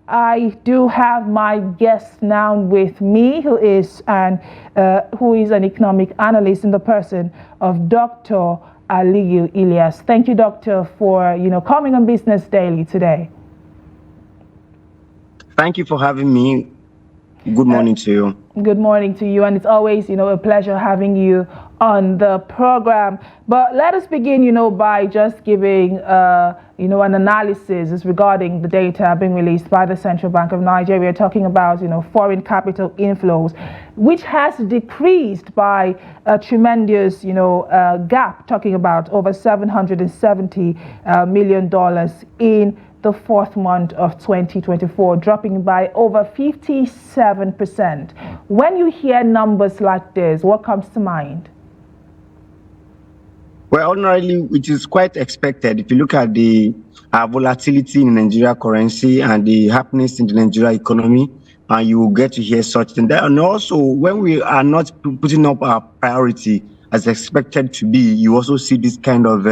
I do have my guest now with me, who is an economic analyst in the person of Dr. Aliyu Ilias. Thank you, Doctor, for coming on Business Daily today. Thank you for having me. Good morning to you. Good morning to you, and it's always a pleasure having you on the program. But let us begin by just giving an analysis regarding the data being released by the Central Bank of Nigeria, talking about foreign capital inflows, which has decreased by a tremendous gap, talking about over $770 million in the fourth month of 2024, dropping by over 57%. When you hear numbers like this, what comes to mind? Well, ordinarily, it is quite expected. If you look at the volatility in the Nigeria currency and the happiness in the Nigeria economy, you will get to hear such things. And also, when we are not putting up our priority as expected to be, you also see this kind of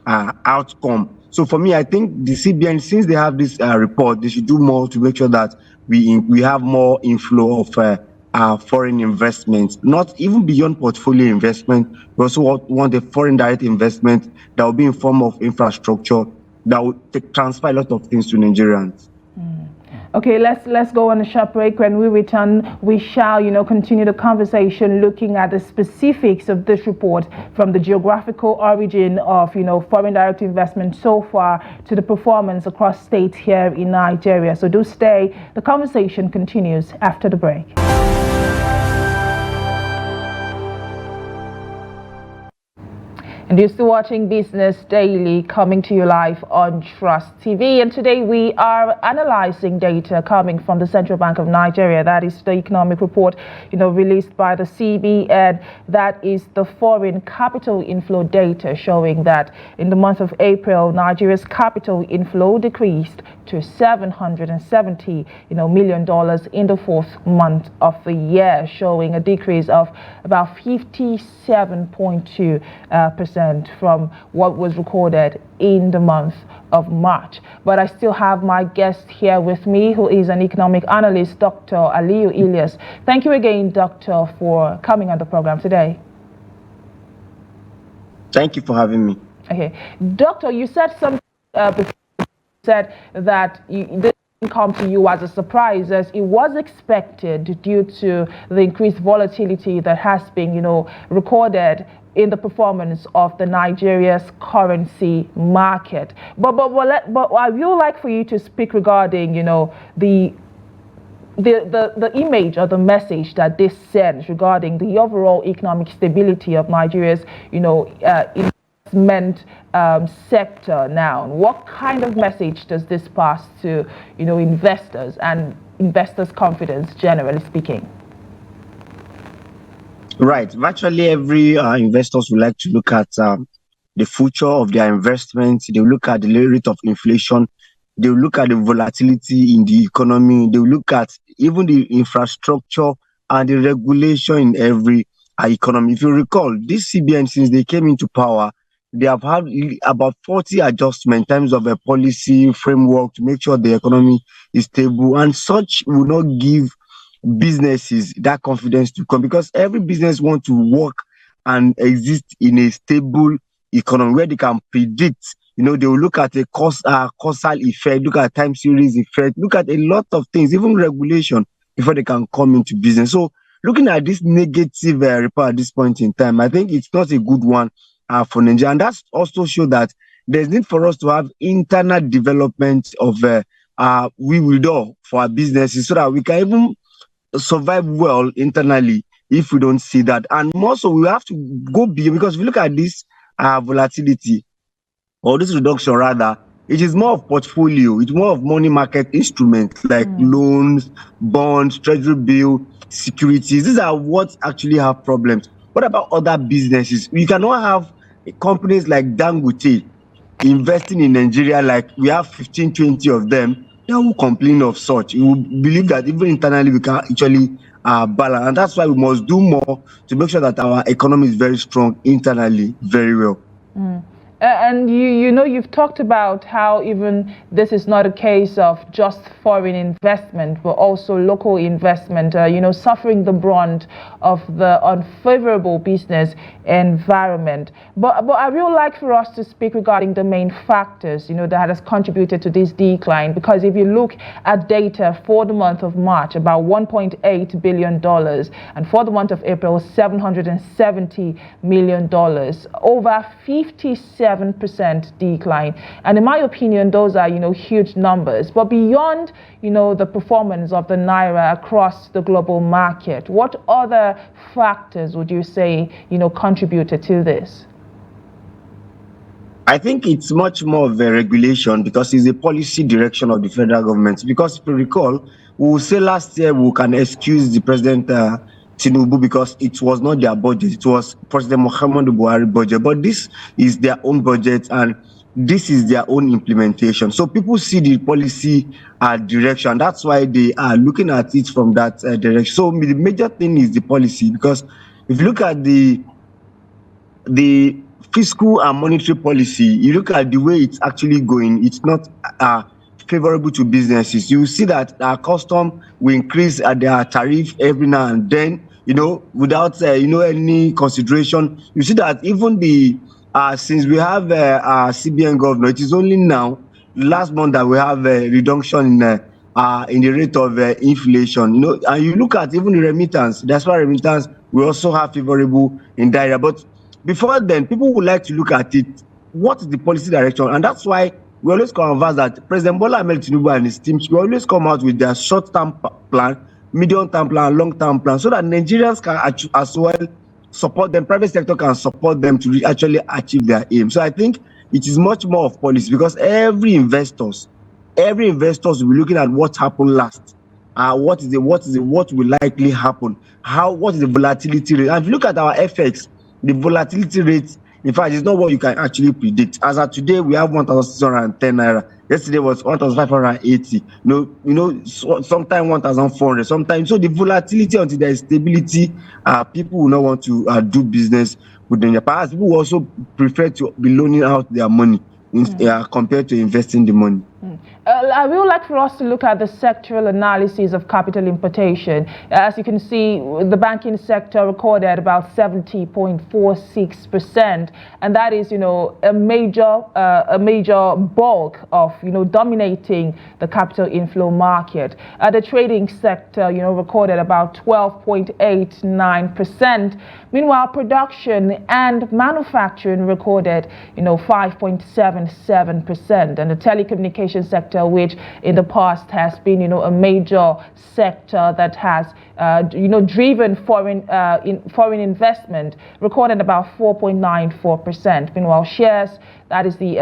outcome. So for me, I think the CBN, since they have this report, they should do more to make sure that we have more inflow of foreign investments, not even beyond portfolio investment. We also want a foreign direct investment that will be in form of infrastructure that will transfer a lot of things to Nigerians. Okay, let's go on a short break. When we return, we shall, continue the conversation looking at the specifics of this report, from the geographical origin of, foreign direct investment so far to the performance across states here in Nigeria. So do stay. The conversation continues after the break. And you're still watching Business Daily, coming to you live on Trust TV. And today we are analyzing data coming from the Central Bank of Nigeria. That is the economic report, released by the CBN. That is the foreign capital inflow data, showing that in the month of April, Nigeria's capital inflow decreased to $770 million in the fourth month of the year, showing a decrease of about 57.2% from what was recorded in the month of March. But I still have my guest here with me, who is an economic analyst, Dr. Aliyu Ilias. Thank you again, Doctor, for coming on the program today. Thank you for having me. Okay, Doctor, you said something before. Said that this didn't come to you as a surprise, as it was expected due to the increased volatility that has been, recorded in the performance of the Nigeria's currency market. But I would like for you to speak regarding, the image or the message that this sends regarding the overall economic stability of Nigeria's, investment sector now. What kind of message does this pass to, investors and investors' confidence, generally speaking? Right. Virtually every investors would like to look at the future of their investments. They will look at the rate of inflation. They will look at the volatility in the economy. They will look at even the infrastructure and the regulation in every economy. If you recall, this CBN, since they came into power, they have had about 40 adjustments in terms of a policy framework to make sure the economy is stable, and such will not give businesses that confidence to come, because every business wants to work and exist in a stable economy where they can predict. They will look at a causal effect, look at time series effect, look at a lot of things, even regulation, before they can come into business. So looking at this negative report at this point in time, I think it's not a good one for Nigeria. And that's also show that there's need for us to have internal development of we will do for our businesses, so that we can even survive well internally. If we don't see that, and more so, we have to go beyond, because if you look at this volatility, or this reduction rather, it is more of portfolio, it's more of money market instruments like loans, bonds, treasury bill, securities. These are what actually have problems. What about other businesses? We cannot have companies like Dangote investing in Nigeria, like we have 15, 20 of them. They will complain of such. We will believe that even internally we can actually balance. And that's why we must do more to make sure that our economy is very strong internally, very well. And you've talked about how even this is not a case of just foreign investment, but also local investment, suffering the brunt of the unfavorable business environment. But I would like for us to speak regarding the main factors, that has contributed to this decline. Because if you look at data for the month of March, about $1.8 billion, and for the month of April, $770 million, over 57% decline. And in my opinion, those are, huge numbers. But beyond, the performance of the Naira across the global market, what other factors would you say, contributed to this? I think it's much more of a regulation because it's a policy direction of the federal government. Because if you recall, we will say last year we can excuse the president Tinubu because it was not their budget; it was President Muhammadu Buhari budget. But this is their own budget and this is their own implementation. So people see the policy direction. That's why they are looking at it from that direction. So the major thing is the policy because if you look at the fiscal and monetary policy, you look at the way it's actually going, it's not favorable to businesses. You see that our custom will increase their tariff every now and then, without any consideration. You see that even the since we have our CBN governor, it is only now last month that we have a reduction in the rate of inflation. And you look at even the remittance. That's why remittance we also have favorable in that area. But before then, people would like to look at it. What is the policy direction? And that's why we always converse that President Bola Ahmed Tinubu and his team will always come out with their short-term plan, medium-term plan, long-term plan, so that Nigerians can as well support them. Private sector can support them to actually achieve their aim. So I think it is much more of policy because every investors will be looking at what happened last. What will likely happen? What is the volatility rate? And if you look at our FX, the volatility rate, in fact, is not what you can actually predict. As of today, we have 1,610 naira. Yesterday was 1,580. Sometimes 1,400. Sometimes, so the volatility until there is stability, people will not want to do business with them. Perhaps people will also prefer to be loaning out their money compared to investing the money. I would like for us to look at the sectoral analysis of capital importation. As you can see, the banking sector recorded about 70.46%, and that is, a major bulk of, dominating the capital inflow market. The trading sector, recorded about 12.89%. Meanwhile, production and manufacturing recorded, 5.77%, and the telecommunication sector, which in the past has been, a major sector that has, driven foreign investment, recorded about 4.94%. Meanwhile, shares, that is the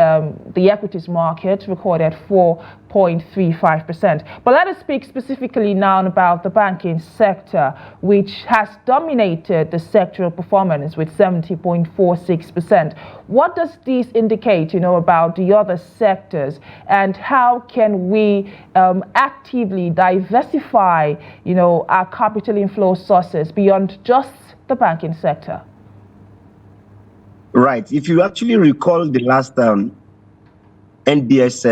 equities market, recorded 4.35%. But let us speak specifically now about the banking sector, which has dominated the sectoral performance with 70.46%. What does this indicate, about the other sectors, and how can we actively diversify, our capital inflow sources beyond just the banking sector? Right. If you actually recall the last NBS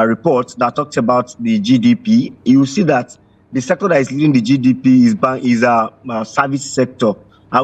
report that talked about the GDP, you will see that the sector that is leading the GDP is a service sector,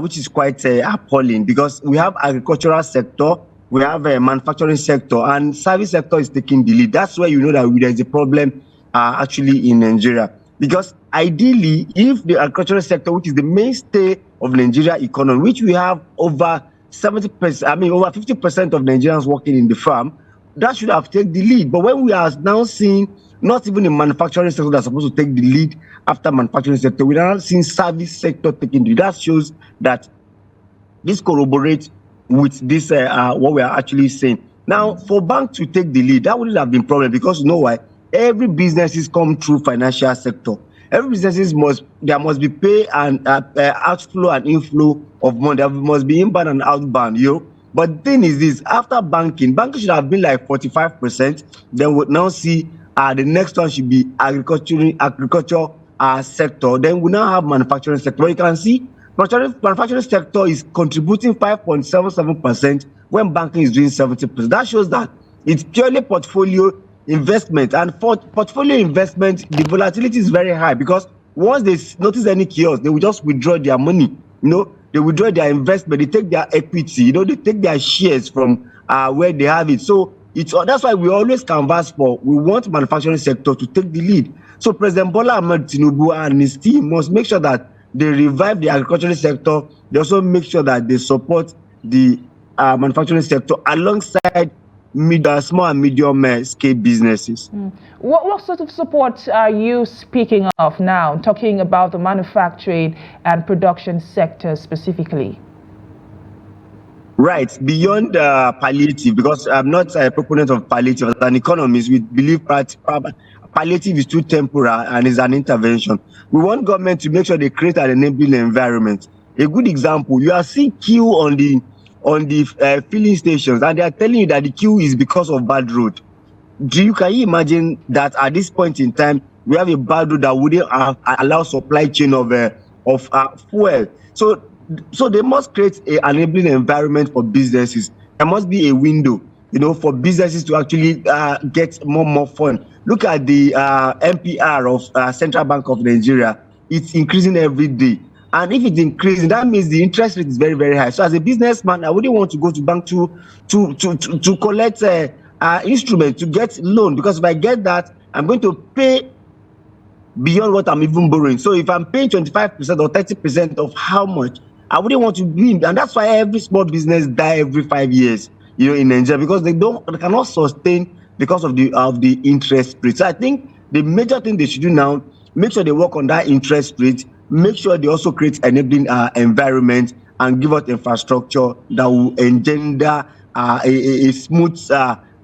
which is quite appalling because we have agricultural sector, we have a manufacturing sector, and service sector is taking the lead. That's where you know that there is a problem actually in Nigeria. Because ideally, if the agricultural sector, which is the mainstay of Nigeria economy, which we have over 70%, over 50% of Nigerians working in the farm, that should have taken the lead. But when we are now seeing not even the manufacturing sector that's supposed to take the lead after manufacturing sector, we are now seeing service sector taking the lead. That shows that this corroborates with this what we are actually saying. Now, for bank to take the lead, that wouldn't have been a problem because you know why? Every businesses come through financial sector. Every businesses must be pay and outflow and inflow of money. There must be inbound and outbound, But the thing is this: after banking should have been like 45%. Then we'll now see the next one should be agriculture sector. Then we now have manufacturing sector. But you can see Manufacturing sector is contributing 5.77% when banking is doing 70%. That shows that it's purely portfolio investment. And for portfolio investment, the volatility is very high because once they notice any chaos, they will just withdraw their money. They withdraw their investment, they take their equity, they take their shares from where they have it. So that's why we always canvass we want manufacturing sector to take the lead. So President Bola Ahmed Tinubu and his team must make sure that they revive the agricultural sector. They also make sure that they support the manufacturing sector alongside small and medium scale businesses. What sort of support are you speaking of now, talking about the manufacturing and production sector specifically? Right, beyond palliative, because I'm not a proponent of palliative. As an economist, we believe palliative is too temporal and is an intervention. We want government to make sure they create an enabling environment. A good example, you are seeing queue on the filling stations, and they are telling you that the queue is because of bad road. Can you imagine that at this point in time we have a bad road that wouldn't allow supply chain of fuel? So they must create an enabling environment for businesses. There must be a window, for businesses to actually get more fund. Look at the MPR of Central Bank of Nigeria. It's increasing every day. And if it's increasing, that means the interest rate is very, very high. So as a businessman, I wouldn't want to go to bank to collect instrument to get loan, because if I get that, I'm going to pay beyond what I'm even borrowing. So if I'm paying 25% or 30% of how much, I wouldn't want to be in. And that's why every small business die every 5 years, in Nigeria, because they cannot sustain because of the interest rate. So I think the major thing they should do now, make sure they work on that interest rate, make sure they also create enabling environment and give us infrastructure that will engender a smooth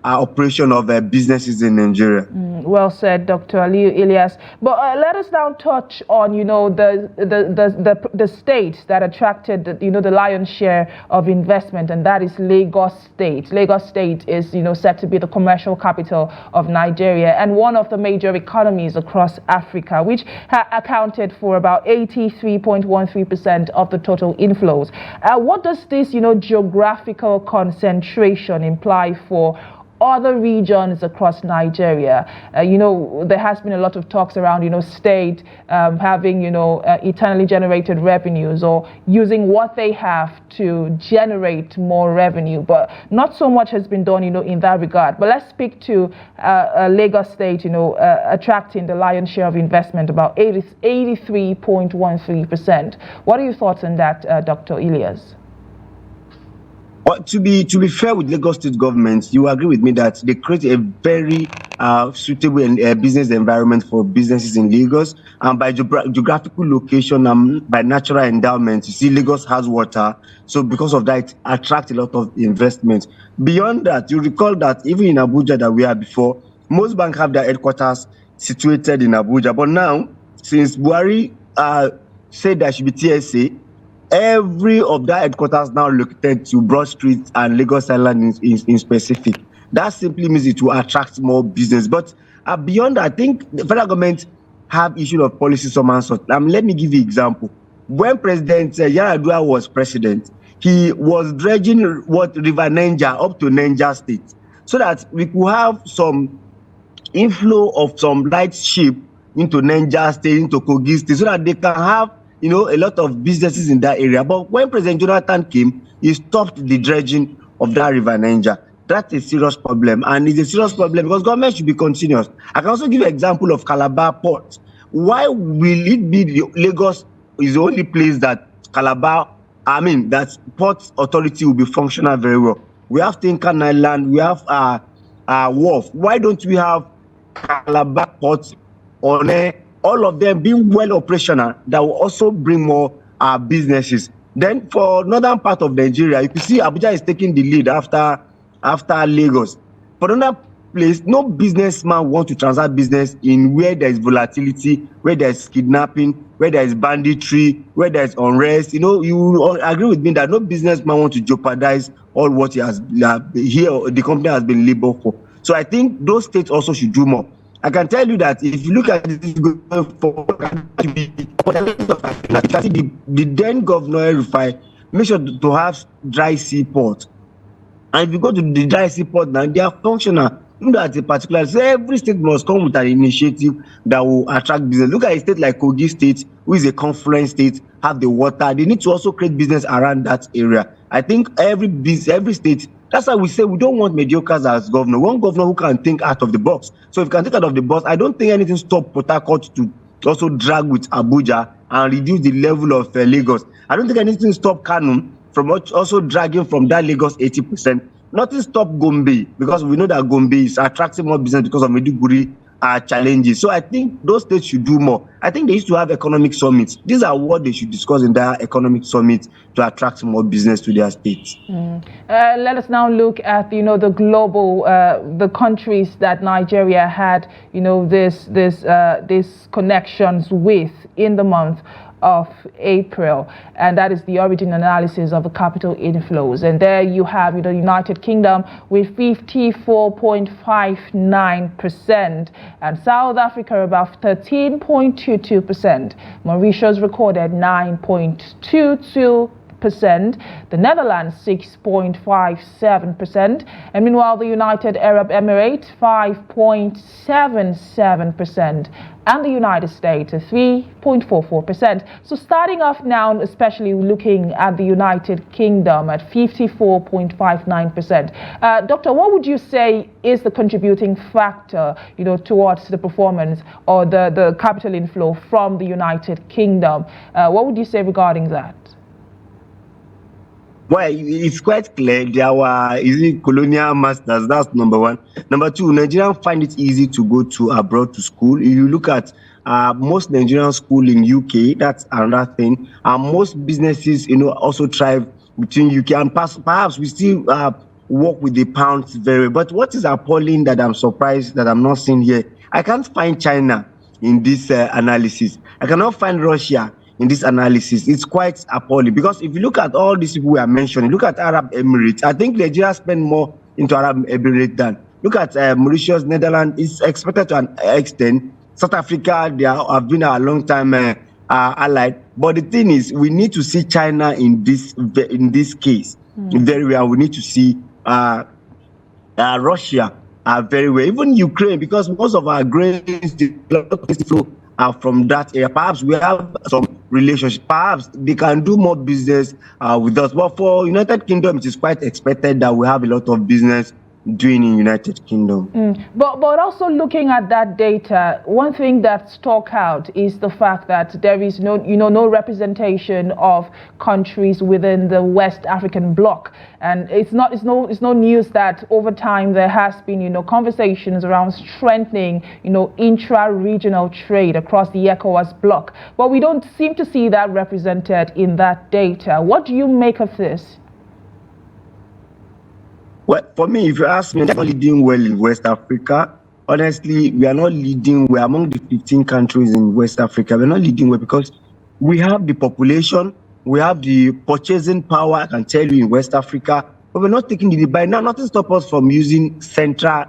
operation of businesses in Nigeria. Well said, Dr. Aliyu Ilias. But let us now touch on, the state that attracted, the lion's share of investment, and that is Lagos State. Lagos State is, said to be the commercial capital of Nigeria and one of the major economies across Africa, which accounted for about 83.13% of the total inflows. What does this, geographical concentration imply for other regions across Nigeria? There has been a lot of talks around, state having, eternally generated revenues or using what they have to generate more revenue, but not so much has been done, in that regard. But let's speak to Lagos State, attracting the lion's share of investment, about 83.13%. What are your thoughts on that, Dr. Ilias? To be fair with Lagos State government, you agree with me that they create a very suitable business environment for businesses in Lagos, and by geographical location and by natural endowment. You see, Lagos has water, so because of that, it attracts a lot of investment. Beyond that, you recall that even in Abuja that we had before, most banks have their headquarters situated in Abuja, but now since Buhari said there should be TSA, every of that headquarters now located to Broad Street and Lagos Island in specific. That simply means it will attract more business. But beyond that, I think the federal government have issue of policy some and sort. Let me give you an example. When President Yar'Adua was president, he was dredging River Niger up to Niger State so that we could have some inflow of some light ship into Niger State, into Kogi State, so that they can have a lot of businesses in that area. But when President Jonathan came, he stopped the dredging of that River Niger. That's a serious problem, and it's a serious problem because government should be continuous. I can also give you an example of Calabar Port. Why will it be Lagos is the only place that that Port Authority will be functional very well? We have Tinkan Island, we have Wharf. Why don't we have Calabar Port on all of them being well operational that will also bring more businesses? Then for northern part of Nigeria, you can see Abuja is taking the lead after Lagos. For another place, no businessman wants to transact business in where there is volatility, where there is kidnapping, where there is banditry, where there is unrest. You agree with me that no businessman wants to jeopardize all what he has the company has been labored for. So I think those states also should do more. I can tell you that if you look at this going forward, the then governor Rufai make sure to have dry seaport. And if you go to the dry seaport now, they are functional. Even at a particular, so every state must come with an initiative that will attract business. Look at a state like Kogi State, who is a confluent state, have the water. They need to also create business around that area. I think every state. That's why we say we don't want mediocres as governor. We want governor who can think out of the box. So if you can think out of the box, I don't think anything stop Port Harcourt to also drag with Abuja and reduce the level of Lagos. I don't think anything stop Kano from also dragging from that Lagos 80%. Nothing stop Gombe, because we know that Gombe is attracting more business because of Maiduguri challenges. So I think those states should do more. I think they used to have economic summits. These are what they should discuss in their economic summit to attract more business to their states. Let us now look at the global the countries that Nigeria had this connections with in the month of April, and that is the origin analysis of the capital inflows. And there you have the United Kingdom with 54.59%, and South Africa about 13.22%. Mauritius recorded 9.22%. The Netherlands 6.57%, and meanwhile the United Arab Emirates 5.77%, and the United States 3.44%. So starting off now, especially looking at the United Kingdom at 54.59%. Doctor, what would you say is the contributing factor, towards the performance or the capital inflow from the United Kingdom? What would you say regarding that? Well, it's quite clear they are colonial masters. That's number one. Number two, Nigerians find it easy to go to abroad to school. If you look at most Nigerian school in UK, that's another thing. Most businesses, also thrive between UK and perhaps we still work with the pounds very well. But what is appalling that I'm surprised that I'm not seeing here, I can't find China in this analysis. I cannot find Russia in this analysis. It's quite appalling, because if you look at all these people we are mentioning, look at Arab Emirates. I think Nigeria spend more into Arab Emirates than look at Mauritius, Netherlands. It's expected to an extent. South Africa, they have been a long time allied. But the thing is, we need to see China in this case very well. We need to see Russia very well. Even Ukraine, because most of our grains are from that area. Perhaps we have some relationship. Perhaps they can do more business with us. But for United Kingdom, it is quite expected that we have a lot of business doing in United Kingdom. But also looking at that data, one thing that stuck out is the fact that there is no representation of countries within the West African bloc, and it's no news that over time there has been conversations around strengthening intra-regional trade across the ECOWAS bloc, but we don't seem to see that represented in that data. What do you make of this? Well, for me, if you ask me, we're not leading well in West Africa. Honestly, we are not leading well among the 15 countries in West Africa. We're not leading well because we have the population, we have the purchasing power, I can tell you, in West Africa, but we're not taking the debate. Now, nothing stops us from using central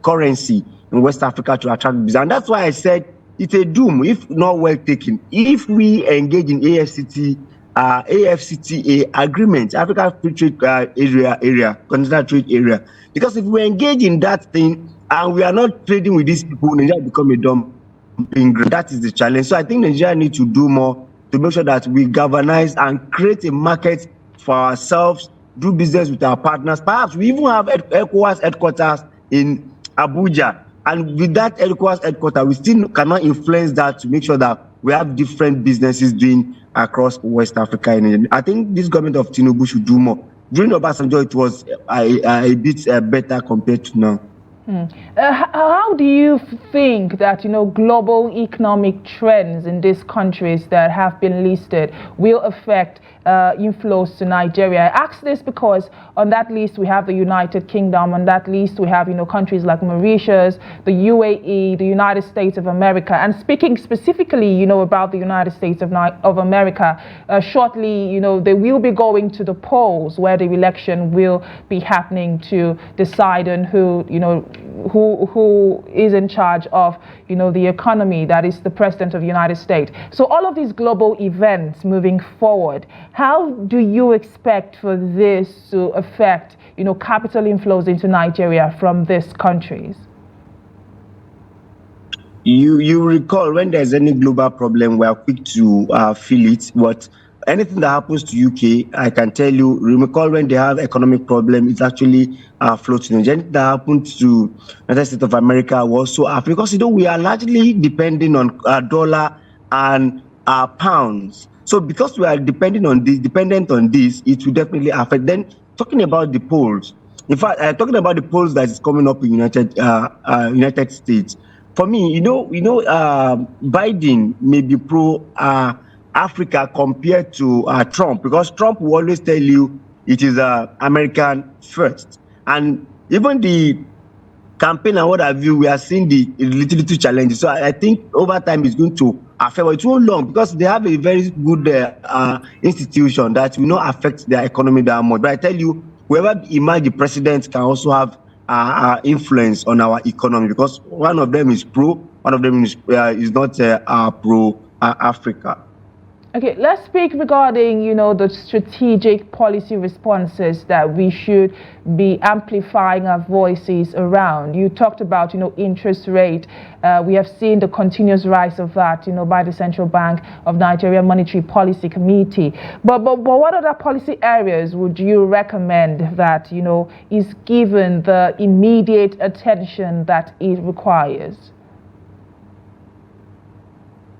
currency in West Africa to attract business. And that's why I said it's a doom if not well taken. If we engage in AFCTA agreement, Africa Free Trade area, continental trade area. Because if we engage in that thing and we are not trading with these people, Nigeria become a dumping ground. That is the challenge. So I think Nigeria needs to do more to make sure that we galvanize and create a market for ourselves, do business with our partners. Perhaps we even have ECOWAS headquarters in Abuja. And with that ECOWAS headquarters, we still cannot influence that to make sure that we have different businesses doing across West Africa. And I think this government of Tinubu should do more. During Obasanjo, it was a bit better compared to now. How do you think that global economic trends in these countries that have been listed will affect inflows to Nigeria? I ask this because on that list we have the United Kingdom, on that list we have countries like Mauritius, the UAE, the United States of America. And speaking specifically about the United States of America, shortly they will be going to the polls where the election will be happening to decide on who who is in charge of, the economy, that is the President of the United States. So all of these global events moving forward, how do you expect for this to affect, capital inflows into Nigeria from these countries? You recall when there's any global problem, we are quick to feel it. But anything that happens to UK, I can tell you, recall when they have economic problem, it's actually floating. Anything that happens to United States of America also because we are largely depending on dollar and pounds. So because we are dependent on this, it will definitely affect. Then talking about the polls, in fact, talking about the polls that is coming up in United States. For me, Biden may be pro Africa compared to Trump, because Trump will always tell you it is American first. And even the campaign and what have you, we are seeing the little challenges. So I think over time it's going to affect, but it won't long, because they have a very good institution that will not affect their economy that much. But I tell you, whoever emerge the president can also have influence on our economy, because one of them is pro, one of them is not pro Africa. Okay, let's speak regarding, the strategic policy responses that we should be amplifying our voices around. You talked about, interest rate. We have seen the continuous rise of that, by the Central Bank of Nigeria Monetary Policy Committee. But what other policy areas would you recommend that, is given the immediate attention that it requires?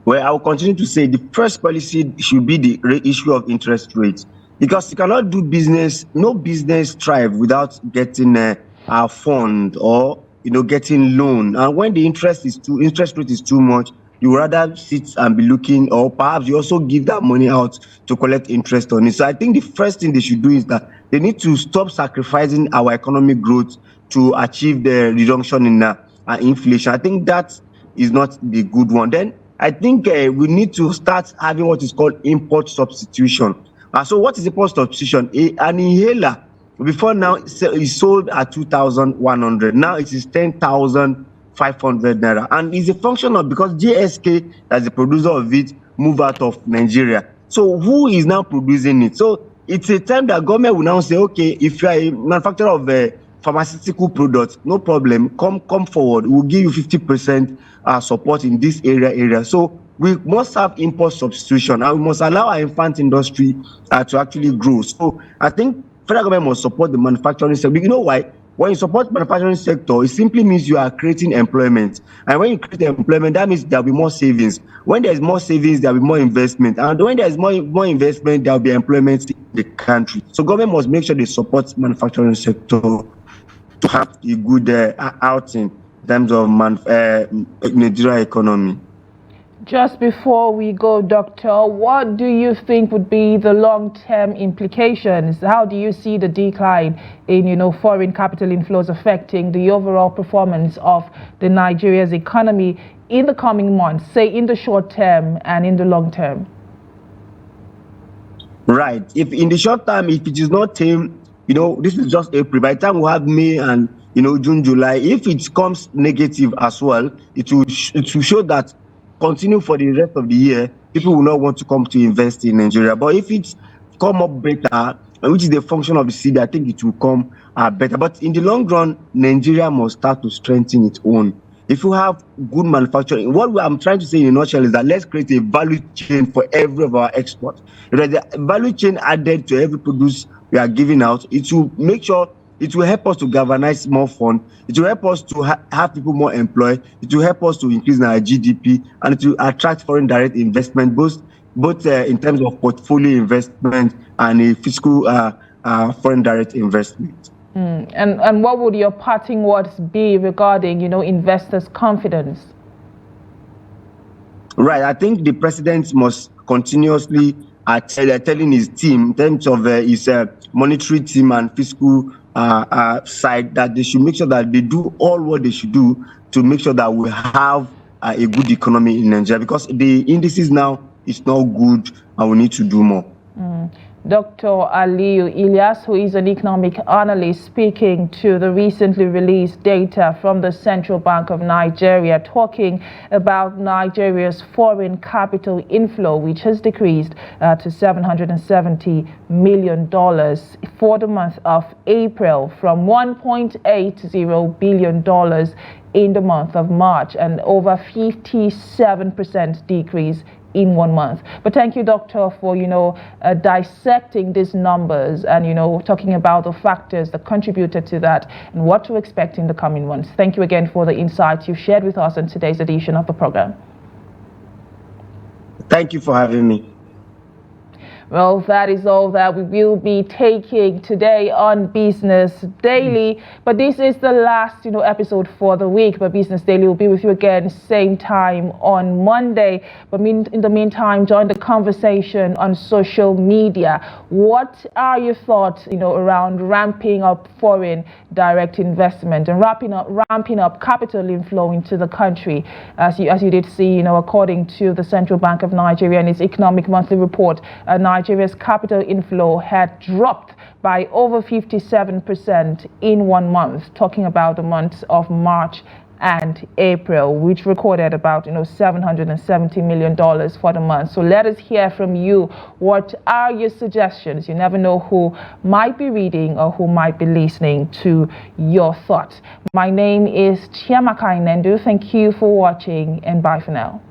Well, I will continue to say the first policy should be the issue of interest rates, because you cannot do business, no business thrive without getting a fund or getting loan. And when the interest rate is too much, you rather sit and be looking, or perhaps you also give that money out to collect interest on it. So I think the first thing they should do is that they need to stop sacrificing our economic growth to achieve the reduction in inflation. I think that is not the good one. Then I think we need to start having what is called import substitution. So what is import substitution? An inhaler before now is sold at 2,100. Now it is 10,500 naira, and it's a function of, because JSK, as the producer of it, move out of Nigeria. So who is now producing it? So it's a time that government will now say, okay, if you are a manufacturer of pharmaceutical products, no problem, come forward, we'll give you 50% support in this area. So we must have import substitution, and we must allow our infant industry to actually grow. So I think federal government must support the manufacturing sector. You know why? When you support manufacturing sector, it simply means you are creating employment. And when you create employment, that means there will be more savings. When there's more savings, there will be more investment. And when there's more investment, there will be employment in the country. So government must make sure they support manufacturing sector to have a good outing in terms of Nigeria economy. Just before we go, Doctor, what do you think would be the long-term implications? How do you see the decline in, foreign capital inflows affecting the overall performance of the Nigeria's economy in the coming months, say in the short term and in the long term? Right. If in the short term, if it is not tame, this is just April. By the time we have May and June, July, if it comes negative as well, it will show that continue for the rest of the year, people will not want to come to invest in Nigeria. But if it's come up better, which is the function of the city, I think it will come better. But in the long run, Nigeria must start to strengthen its own. If you have good manufacturing, what I'm trying to say in a nutshell is that let's create a value chain for every of our exports. The value chain added to every produce we are giving out, it will make sure it will help us to galvanize more funds. It will help us to have people more employed. It will help us to increase our GDP, and it will attract foreign direct investment, both in terms of portfolio investment and a fiscal foreign direct investment. And what would your parting words be regarding, investors' confidence? Right. I think the president must continuously telling his team, in terms of his monetary team and fiscal side, that they should make sure that they do all what they should do to make sure that we have a good economy in Nigeria, because the indices now is not good and we need to do more. Dr. Aliyu Ilias, who is an economic analyst, speaking to the recently released data from the Central Bank of Nigeria, talking about Nigeria's foreign capital inflow, which has decreased to $770 million for the month of April from $1.80 billion in the month of March, and over 57% decrease in 1 month. But thank you, Doctor, for dissecting these numbers and talking about the factors that contributed to that and what to expect in the coming months. Thank you again for the insights you've shared with us in today's edition of the program. Thank you for having me. Well, that is all that we will be taking today on Business Daily. But this is the last, episode for the week. But Business Daily will be with you again same time on Monday. But in the meantime, join the conversation on social media. What are your thoughts, around ramping up foreign direct investment and ramping up capital inflow into the country? As you did see, according to the Central Bank of Nigeria and its economic monthly report, Nigeria's capital inflow had dropped by over 57% in 1 month, talking about the months of March and April, which recorded about $770 million for the month. So let us hear from you. What are your suggestions? You never know who might be reading or who might be listening to your thoughts. My name is Chiamaka Enendu. Thank you for watching, and bye for now.